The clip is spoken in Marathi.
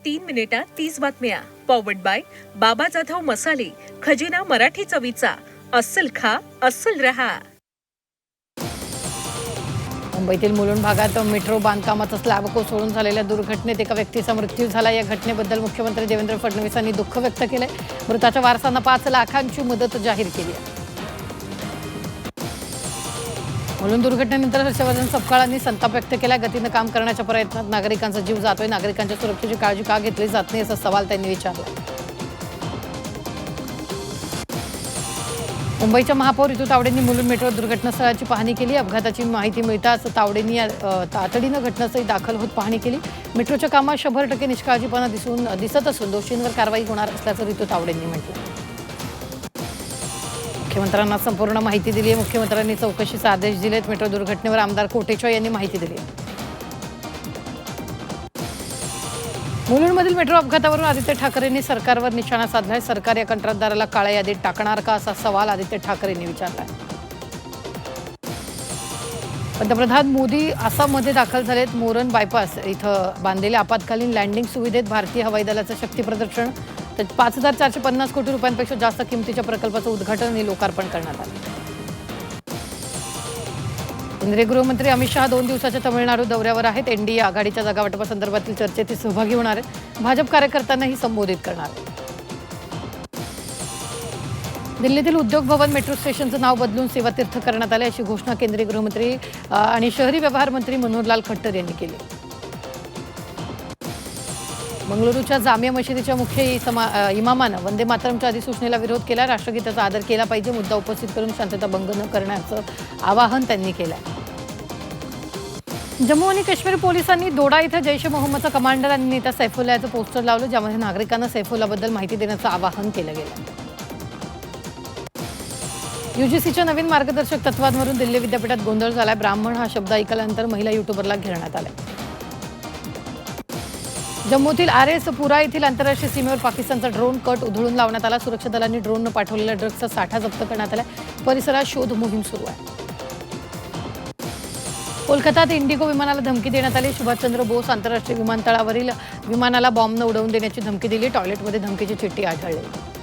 3 मिनिटात 30 बातम्या. पॉवर्ड बाय बाबा जाधव मसाले, खजिना मराठी चवीचा. अस्सल खा, अस्सल रहा. मुंबईतील मुलुंड भागात मेट्रो बांधकामाचा स्लॅब कोसळून झालेल्या दुर्घटनेत एका व्यक्तीचा मृत्यू झाला. या घटनेबद्दल मुख्यमंत्री देवेंद्र फडणवीसांनी दुःख व्यक्त केलंय. मृताच्या वारसांना 5 लाखांची मदत जाहीर केली आहे. मुलुंड दुर्घटनेनंतर हर्षवर्धन सपकाळांनी संताप व्यक्त केला. गतीनं काम करण्याच्या प्रयत्नात नागरिकांचा जीव जातोय. नागरिकांच्या सुरक्षेची काळजी का घेतली जात नाही असा सवाल त्यांनी विचारला. मुंबईच्या महापौर ऋतू तावडेंनी मुलुंड मेट्रो दुर्घटनास्थळाची पाहणी केली. अपघाताची माहिती मिळताच तावडेंनी तातडीनं घटनास्थळी दाखल होत पाहणी केली. मेट्रोच्या कामात 100% निष्काळजीपणा दिसत असून दोषींवर कारवाई होणार असल्याचं ऋतू तावडेंनी म्हटलं. मुख्यमंत्र्यांना संपूर्ण माहिती दिली आहे. मुख्यमंत्र्यांनी चौकशीचे आदेश दिलेत. मेट्रो दुर्घटनेवर आमदार कोटेचा यांनी माहिती दिली आहे. मुलुंडमधील मेट्रो अपघातावरून आदित्य ठाकरेंनी सरकारवर निशाणा साधलाय. सरकार या कंत्राटदाराला काळ्या यादीत टाकणार का असा सवाल आदित्य ठाकरेंनी विचारलाय. पंतप्रधान मोदी आसाममध्ये दाखल झालेत. मोरन बायपास इथं बांधलेल्या आपत्कालीन लँडिंग सुविधेत भारतीय हवाई दलाचं शक्ती प्रदर्शन. तर 5,450 कोटी रुपयांपेक्षा जास्त किमतीच्या प्रकल्पाचं उद्घाटन आणि लोकार्पण करण्यात आलं. केंद्रीय गृहमंत्री अमित शहा 2 दिवसाच्या तमिळनाडू दौऱ्यावर आहेत. एनडीए आघाडीच्या जागावाटपासंदर्भातील चर्चेत ते सहभागी होणार आहेत. भाजप कार्यकर्त्यांनाही संबोधित करणार आहेत. दिल्लीतील उद्योग भवन मेट्रो स्टेशनचं नाव बदलून सेवातीर्थ करण्यात आले अशी घोषणा केंद्रीय गृहमंत्री आणि शहरी व्यवहार मंत्री मनोहरलाल खट्टर यांनी केली. बंगळुरूच्या जामिया मशिदीच्या मुख्य इमामानं वंदे मातरमच्या अधिसूचनेला विरोध केला. राष्ट्रगीताचा आदर केला पाहिजे. मुद्दा उपस्थित करून शांतता भंग न करण्याचं आवाहन त्यांनी केलं. जम्मू आणि काश्मीर पोलिसांनी दोडा इथं जैश ए मोहम्मदचा कमांडर आणि नेता सैफुल्लाहचं पोस्टर लावलं, ज्यामध्ये नागरिकांना सैफुल्लाहबद्दल माहिती देण्याचं आवाहन केलं गेलं. यूजीसीच्या नवीन मार्गदर्शक तत्वांवरून दिल्ली विद्यापीठात गोंधळ झालाय. ब्राह्मण हा शब्द ऐकल्यानंतर महिला युट्यूबरला घेरण्यात आलाय. जम्मूतील पुरा येथील आंतरराष्ट्रीय सीमेवर पाकिस्तानचा ड्रोन कट उधळून लावण्यात आला. सुरक्षा दलांनी ड्रोननं पाठवलेल्या ड्रग्जचा साठा जप्त करण्यात आला. परिसरात शोध मोहीम सुरू आहे. कोलकातात इंडिगो विमानाला धमकी देण्यात आली. सुभाषचंद्र बोस आंतरराष्ट्रीय विमानतळावरील विमानाला बॉम्बनं उडवून देण्याची धमकी दिली. टॉयलेटमध्ये धमकीची चिठ्ठी आढळली.